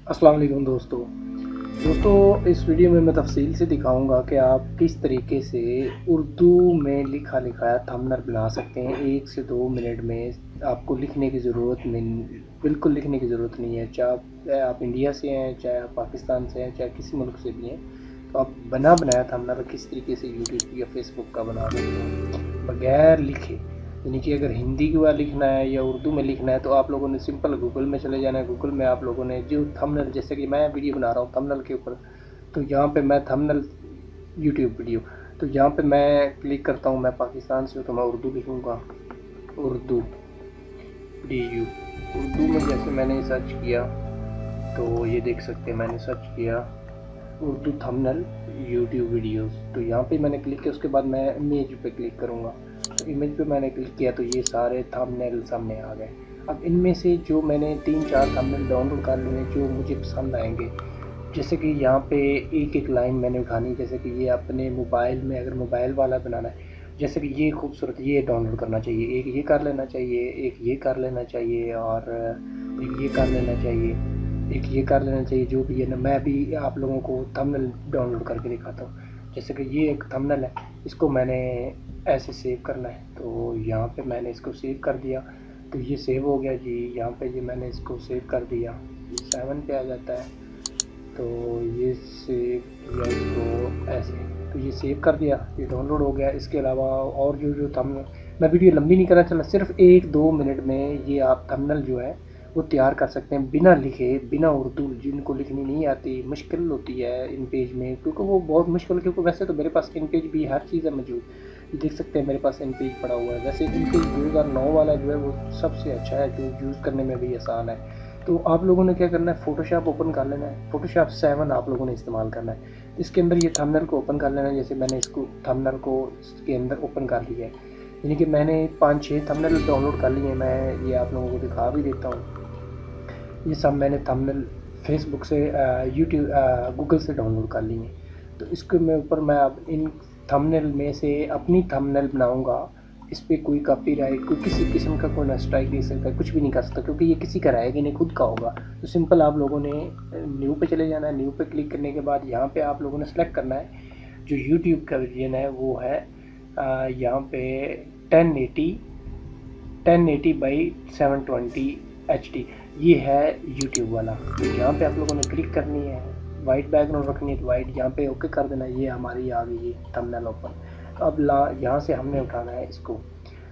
अस्सलाम वालेकुम दोस्तों इस वीडियो में मैं तफसील से दिखाऊंगा कि आप किस तरीके से उर्दू में लिखा लिखाया थंबनेल बना सकते हैं। 1 से 2 मिनट में आपको लिखने की ज़रूरत नहीं, बिल्कुल लिखने की ज़रूरत नहीं है। चाहे आप इंडिया से हैं, चाहे आप पाकिस्तान से हैं, चाहे किसी मुल्क से भी हैं, तो आप बना बनाया थंबनेल किस तरीके से यूट्यूब या फेसबुक का बना सकते हैं बगैर लिखे। यानी कि अगर हिंदी का लिखना है या उर्दू में लिखना है तो आप लोगों ने सिंपल गूगल में चले जाना है। गूगल में आप लोगों ने जो थंबनेल, जैसे कि मैं वीडियो बना रहा हूँ थंबनेल के ऊपर, तो यहाँ पे मैं थंबनेल यूट्यूब वीडियो, तो यहाँ पे मैं क्लिक करता हूँ। मैं पाकिस्तान से हूँ तो मैं उर्दू लिखूँगा, उर्दू DU। उर्दू में जैसे मैंने सर्च किया तो ये देख सकते हैं, मैंने सर्च किया उर्दू थंबनेल यूट्यूब वीडियोस, तो यहाँ पे मैंने क्लिक किया। उसके बाद मैं इमेज पे क्लिक करूँगा, तो इमेज पे मैंने क्लिक किया तो ये सारे थंबनेल सामने आ गए। अब इनमें से जो मैंने 3-4 थंबनेल डाउनलोड कर लिए जो मुझे पसंद आएंगे, जैसे कि यहाँ पे एक एक लाइन मैंने उठानी, जैसे कि ये अपने मोबाइल में अगर मोबाइल वाला बनाना है, जैसे कि ये खूबसूरत ये डाउनलोड करना चाहिए, एक ये कर लेना चाहिए, एक ये कर लेना चाहिए, और एक ये कर लेना चाहिए, एक ये कर लेना चाहिए। जो भी है ना, मैं अभी आप लोगों को थंबनेल डाउनलोड करके दिखाता हूँ। जैसे कि ये एक थंबनेल है, इसको मैंने ऐसे सेव करना है, तो यहाँ पे मैंने इसको सेव कर दिया, तो ये सेव हो गया जी। यहाँ पे ये मैंने इसको सेव कर दिया, 7 पे आ जाता है, तो ये सेव किया इसको ऐसे, तो ये सेव कर दिया, ये डाउनलोड हो गया। इसके अलावा और जो थंबनेल, मैं वीडियो लंबी नहीं करना चला, सिर्फ 1-2 मिनट में ये आप थंबनेल जो है वो तैयार कर सकते हैं बिना लिखे, बिना उर्दू जिनको लिखनी नहीं आती, मुश्किल होती है इन पेज में, क्योंकि वो बहुत मुश्किल, क्योंकि वैसे तो मेरे पास इन पेज भी हर चीज़ है मौजूद। ये देख सकते हैं मेरे पास इन पेज पड़ा हुआ है। वैसे इन पेज 2009 वाला जो है वो सबसे अच्छा है, जो यूज़ करने में भी आसान है। तो आप लोगों ने क्या करना है, फ़ोटोशॉप ओपन कर लेना है, फ़ोटोशॉप 7 आप लोगों ने इस्तेमाल करना है। इसके अंदर ये थंबनेल को ओपन कर लेना है, जैसे मैंने इसको थंबनेल को इसके अंदर ओपन कर लिया है। यानी कि मैंने 5-6 थंबनेल डाउनलोड कर लिए हैं, मैं ये आप लोगों को दिखा भी देता हूँ। ये सब मैंने थंबनेल फेसबुक से, यूट्यूब, गूगल से डाउनलोड कर लिए हैं। तो इसके मैं ऊपर मैं अब इन थंबनेल में से अपनी थंबनेल बनाऊंगा। इस पर कोई कॉपीराइट, कोई किसी किस्म का कोई ना स्ट्राइक दे सकता है, कुछ भी नहीं कर सकता, क्योंकि ये किसी का रहेगा नहीं, खुद का होगा। तो सिंपल आप लोगों ने न्यू पे चले जाना है। न्यू पे क्लिक करने के बाद यहाँ पे आप लोगों ने सेलेक्ट करना है जो यूट्यूब का वर्जन है, वो है यहाँ पे 1080 बाई 720 HD, ये है यूट्यूब वाला। तो यहाँ पे आप लोगों ने क्लिक करनी है, वाइट बैकग्राउंड रखनी है तो वाइट, यहाँ पे ओके कर देना। ये हमारी आ गई है थंबनेल ओपन। अब यहाँ से हमने उठाना है इसको।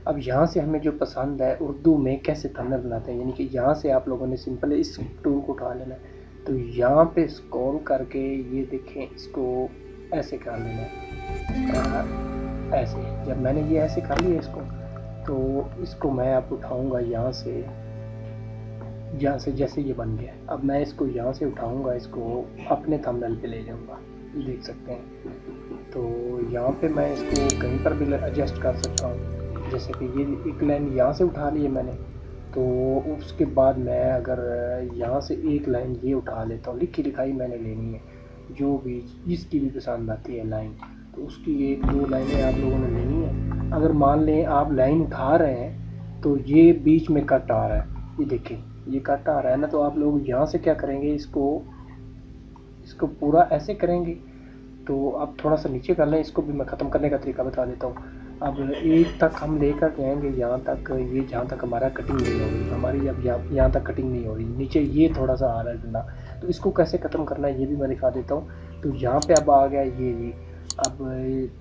अब यहाँ से हमें जो पसंद है उर्दू में कैसे थंबनेल बनाते हैं, यानी कि यहाँ से आप लोगों ने सिंपल इस टूल को उठा लेना है। तो यहाँ पे स्क्रॉल करके ये देखें, इसको ऐसे कर लेना है, ऐसे। जब मैंने ये ऐसे कर लिया इसको, तो इसको मैं अब उठाऊंगा यहाँ से जैसे ये बन गया। अब मैं इसको यहाँ से उठाऊंगा, इसको अपने थंबनेल पे ले जाऊंगा, देख सकते हैं। तो यहाँ पे मैं इसको कहीं पर भी एडजस्ट कर सकता हूँ। जैसे कि ये एक लाइन यहाँ से उठा ली है मैंने, तो उसके बाद मैं अगर यहाँ से एक लाइन ये उठा लेता हूँ, लिखी लिखाई मैंने लेनी है, जो भी जिसकी भी पसंद आती है लाइन, तो उसकी 1-2 लाइनें आप लोगों ने लेनी है। अगर मान लें आप लाइन उठा रहे हैं तो ये बीच में कट आ रहा है, ये देखें ये कट आ रहा है ना, तो आप लोग यहाँ से क्या करेंगे, इसको पूरा ऐसे करेंगे। तो अब थोड़ा सा नीचे कर लें, इसको भी मैं ख़त्म करने का तरीका बता देता हूँ। अब एक तक हम लेकर जाएंगे, यहाँ तक, ये जहाँ तक हमारा कटिंग नहीं हो रही हमारी, अब यहाँ तक कटिंग नहीं हो रही, नीचे ये थोड़ा सा आ रहा है डंडा, तो इसको कैसे ख़त्म करना है ये भी मैं दिखा देता हूँ। तो यहाँ पे अब आ गया ये जी। अब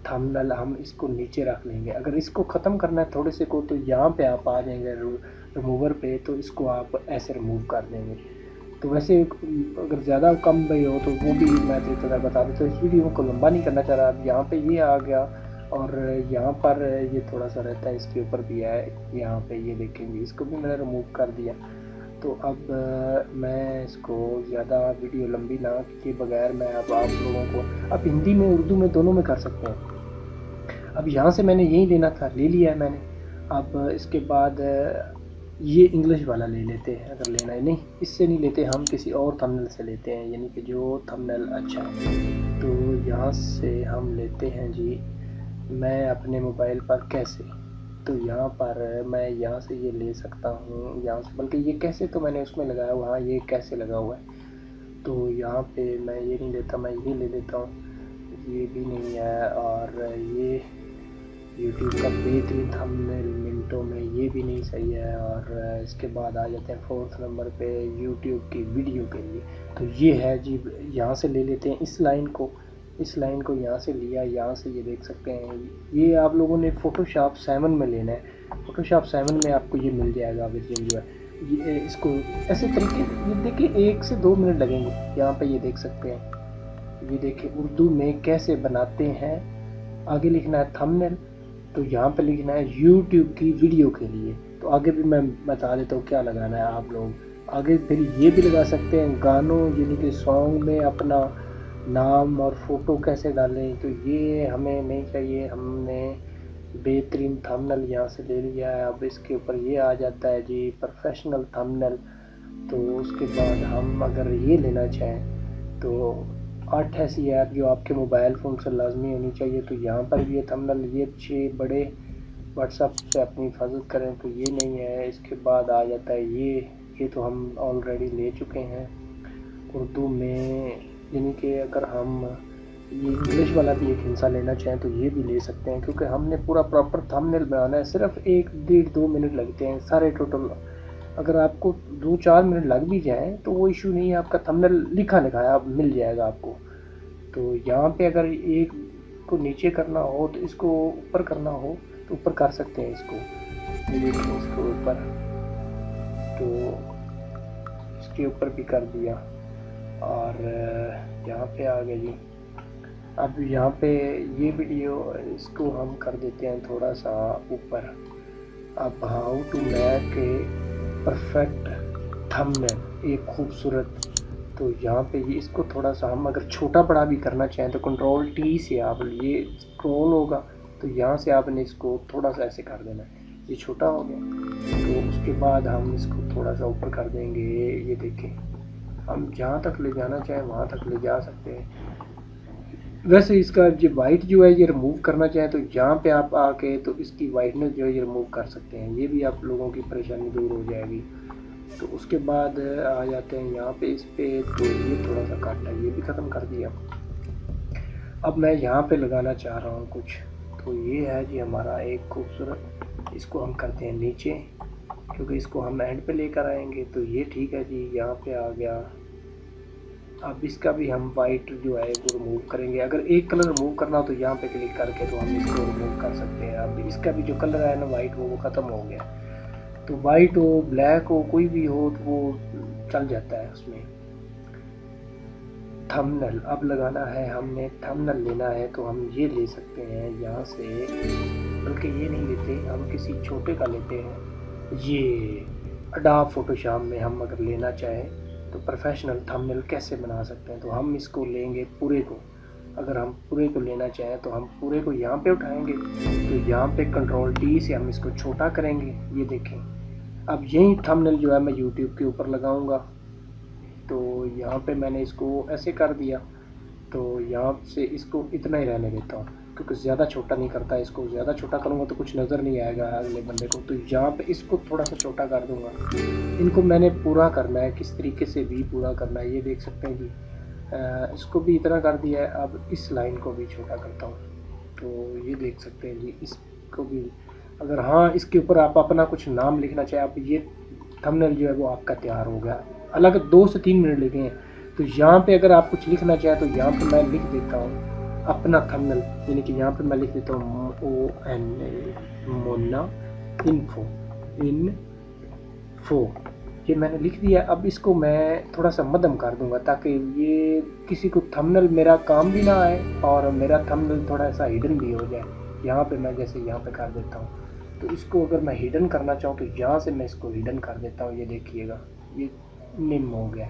थंबनेल हम इसको नीचे रख लेंगे। अगर इसको ख़त्म करना है थोड़े से को, तो यहाँ पे आप आ जाएंगे रिमूवर पे, तो इसको आप ऐसे रिमूव कर देंगे। तो वैसे अगर ज़्यादा कम भी हो तो वो भी मैं तरीका बता देता हूँ। इस वीडियो को लंबा नहीं करना चाह रहा। अब यहाँ पे ये आ गया, और यहाँ पर ये थोड़ा सा रहता है, इसके ऊपर भी है, यहाँ पे ये देखेंगे, इसको भी मैंने रिमूव कर दिया। तो अब मैं इसको ज़्यादा वीडियो लंबी ना के बगैर मैं अब आप लोगों को, अब हिंदी में उर्दू में दोनों में कर सकते हैं। अब यहाँ से मैंने यही लेना था, ले लिया है मैंने। अब इसके बाद ये इंग्लिश वाला ले लेते हैं, अगर लेना है, नहीं इससे नहीं लेते, हम किसी और थंबनेल से लेते हैं, यानी कि जो थंबनेल अच्छा है। तो यहाँ से हम लेते हैं जी, मैं अपने मोबाइल पर कैसे, तो यहाँ पर मैं यहाँ से ये ले सकता हूँ, यहाँ से, बल्कि ये कैसे तो मैंने उसमें लगाया हुआ, हाँ ये कैसे लगा हुआ है। तो यहाँ पे मैं ये नहीं लेता, मैं ये ले लेता हूँ, ये भी नहीं है। और ये यूट्यूब का बेहतरीन थंबनेल मिनटों में, ये भी नहीं सही है। और इसके बाद आ जाते हैं 4th नंबर पे यूट्यूब की वीडियो के लिए। तो ये है जी, यहाँ से ले लेते हैं इस लाइन को यहाँ से लिया, यहाँ से ये देख सकते हैं। ये आप लोगों ने फ़ोटोशॉप 7 में लेना है। फ़ोटोशॉप 7 में आपको ये मिल जाएगा वर्जन जो है। ये इसको ऐसे तरीके, ये देखिए 1 से 2 मिनट लगेंगे। यहाँ पे ये देख सकते हैं, ये देखिए उर्दू में कैसे बनाते हैं। आगे लिखना है थंबनेल, तो यहाँ पे लिखना है यूट्यूब की वीडियो के लिए। तो आगे भी मैं बता देता हूँ क्या लगाना है। आप लोग आगे फिर ये भी लगा सकते हैं, गानों यानी कि सॉन्ग में अपना नाम और फ़ोटो कैसे डालें। तो ये हमें नहीं चाहिए, हमने बेहतरीन थंबनेल यहाँ से ले लिया है। अब इसके ऊपर ये आ जाता है जी प्रोफेशनल थंबनेल। तो उसके बाद हम अगर ये लेना चाहें तो 8 ऐसी ऐप जो आपके मोबाइल फ़ोन से लाजमी होनी चाहिए। तो यहाँ पर भी ये थंबनेल, ये अच्छे बड़े व्हाट्सएप से अपनी हिफाजत करें, तो ये नहीं है। इसके बाद आ जाता है ये तो हम ऑलरेडी ले चुके हैं उर्दू में, यानी कि अगर हम ये इंग्लिश वाला भी एक हिस्सा लेना चाहें तो ये भी ले सकते हैं, क्योंकि हमने पूरा प्रॉपर थंबनेल बनाना है। सिर्फ 1 डेढ़ 2 मिनट लगते हैं सारे टोटल। अगर आपको 2-4 मिनट लग भी जाए तो वो इशू नहीं है, आपका थंबनेल लिखा लिखाया मिल जाएगा आपको। तो यहाँ पे अगर एक को नीचे करना हो तो इसको ऊपर करना हो तो ऊपर कर सकते हैं इसको। ये देखिए इसको ऊपर, तो इसके ऊपर भी कर दिया। और यहाँ पे आ गया जी। अब यहाँ पे ये वीडियो इसको हम कर देते हैं थोड़ा सा ऊपर। अब how to make a perfect thumbnail, एक खूबसूरत। तो यहाँ पे ये इसको थोड़ा सा हम अगर छोटा बड़ा भी करना चाहें तो कंट्रोल टी से आप, ये स्क्रॉल होगा तो यहाँ से आपने इसको थोड़ा सा ऐसे कर देना है, ये छोटा हो गया। तो उसके बाद हम इसको थोड़ा सा ऊपर कर देंगे। ये देखें, हम जहाँ तक ले जाना चाहें वहाँ तक ले जा सकते हैं। वैसे इसका जो वाइट जो है ये रिमूव करना चाहें तो यहाँ पे आप आके तो इसकी वाइटनेस जो है ये रिमूव कर सकते हैं। ये भी आप लोगों की परेशानी दूर हो जाएगी। तो उसके बाद आ जाते हैं यहाँ पे इस पे, तो ये थोड़ा सा काटा, ये भी ख़त्म कर दिया। अब मैं यहाँ पे लगाना चाह रहा हूँ कुछ। तो ये है जी हमारा एक खूबसूरत, इसको हम करते हैं नीचे क्योंकि इसको हम एंड पे लेकर आएंगे। तो ये ठीक है जी, यहाँ पे आ गया। अब इसका भी हम वाइट जो है वो रिमूव करेंगे। अगर एक कलर रिमूव करना हो तो यहाँ पे क्लिक करके तो हम इसको रिमूव कर सकते हैं। अब इसका भी जो कलर है ना वाइट, वो ख़त्म हो गया। तो वाइट हो ब्लैक हो कोई भी हो तो वो चल जाता है उसमें। थंबनेल अब लगाना है, हमने थंबनेल लेना है तो हम ये ले सकते हैं यहाँ से, बल्कि ये नहीं लेते, हम किसी छोटे का लेते हैं। ये एडोब फोटोशॉप में हम अगर लेना चाहें तो प्रोफेशनल थंबनेल कैसे बना सकते हैं, तो हम इसको लेंगे पूरे को। अगर हम पूरे को लेना चाहें तो हम पूरे को यहाँ पे उठाएंगे, तो यहाँ पे कंट्रोल टी से हम इसको छोटा करेंगे। ये देखें, अब यही थंबनेल जो है मैं यूट्यूब के ऊपर लगाऊंगा। तो यहाँ पे मैंने इसको ऐसे कर दिया। तो यहाँ से इसको इतना ही रहने देता हूँ क्योंकि ज़्यादा छोटा नहीं करता। इसको ज़्यादा छोटा करूँगा तो कुछ नज़र नहीं आएगा अगले बंदे को। तो यहाँ पे इसको थोड़ा सा छोटा कर दूँगा। इनको मैंने पूरा करना है, किस तरीके से भी पूरा करना है ये देख सकते हैं जी। इसको भी इतना कर दिया है। अब इस लाइन को भी छोटा करता हूँ तो ये देख सकते हैं जी। इसको भी अगर हाँ इसके ऊपर आप अपना कुछ नाम लिखना चाहें, आप ये थंबनेल जो है वो आपका तैयार हो गया। अलग 2 से 3 मिनट लगे हैं। तो यहाँ पे अगर आप कुछ लिखना चाहें तो यहाँ पे मैं लिख देता हूँ अपना थंबनेल, यानी कि यहाँ पे मैं लिख देता हूँ मोना इन्फो, ये मैंने लिख दिया। अब इसको मैं थोड़ा सा मध्यम कर दूंगा ताकि ये किसी को थंबनेल मेरा काम भी ना आए और मेरा थंबनेल थोड़ा सा हिडन भी हो जाए। यहाँ पे मैं जैसे यहाँ पे कर देता हूँ, तो इसको अगर मैं हिडन करना चाहूँ तो यहाँ से मैं इसको हिडन कर देता हूँ। ये देखिएगा ये निम हो गया,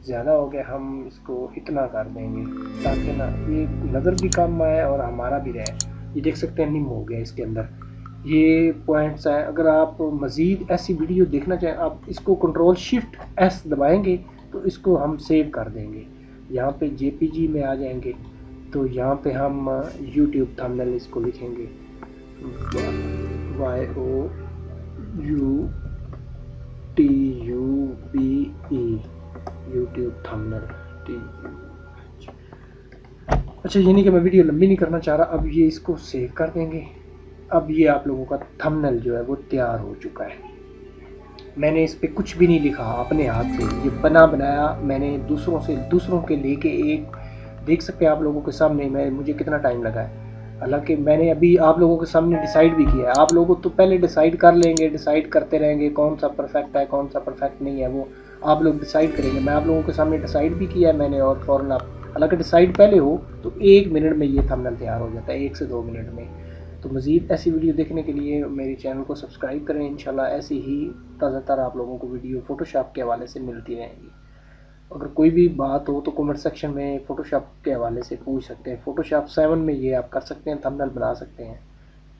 ज़्यादा हो गया, हम इसको इतना कर देंगे ताकि ना ये नज़र भी कम आए और हमारा भी रहे। ये देख सकते हैं निम हो गया, इसके अंदर ये पॉइंट्स हैं। अगर आप मज़ीद ऐसी वीडियो देखना चाहें आप इसको कंट्रोल शिफ्ट एस दबाएंगे तो इसको हम सेव कर देंगे। यहाँ पे जेपीजी में आ जाएंगे तो यहाँ पे हम यूट्यूब थंबनेल इसको लिखेंगे YOUTUBE यूट्यूब थंबनेल। अच्छा, ये नहीं कि मैं वीडियो लंबी नहीं करना चाह रहा, अब ये इसको सेव कर देंगे। अब ये आप लोगों का थंबनेल जो है वो तैयार हो चुका है। मैंने इस पे कुछ भी नहीं लिखा, अपने हाथ से ये बना बनाया मैंने, दूसरों के लेके एक, देख सकते हैं आप लोगों के सामने मैं मुझे कितना टाइम लगा है। हालांकि मैंने अभी आप लोगों के सामने डिसाइड भी किया है। आप लोगों तो पहले डिसाइड कर लेंगे, डिसाइड करते रहेंगे कौन सा परफेक्ट है कौन सा परफेक्ट नहीं है, वो आप लोग डिसाइड करेंगे। मैं आप लोगों के सामने डिसाइड भी किया है मैंने, और फ़ौरन आप, हालांकि डिसाइड पहले हो तो 1 मिनट में ये थंबनेल तैयार हो जाता है, 1 से 2 मिनट में। तो मज़ीद ऐसी वीडियो देखने के लिए मेरे चैनल को सब्सक्राइब करें। इंशाल्लाह ऐसी ही ताज़ा आप लोगों को वीडियो फ़ोटोशॉप के हवाले से मिलती रहेंगी। अगर कोई भी बात हो तो कमेंट सेक्शन में फ़ोटोशॉप के हवाले से पूछ सकते हैं। फ़ोटोशॉप 7 में ये आप कर सकते हैं, थंबनेल बना सकते हैं।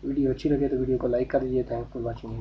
वीडियो अच्छी लगे तो वीडियो को लाइक कर दीजिए। Thanks for watching.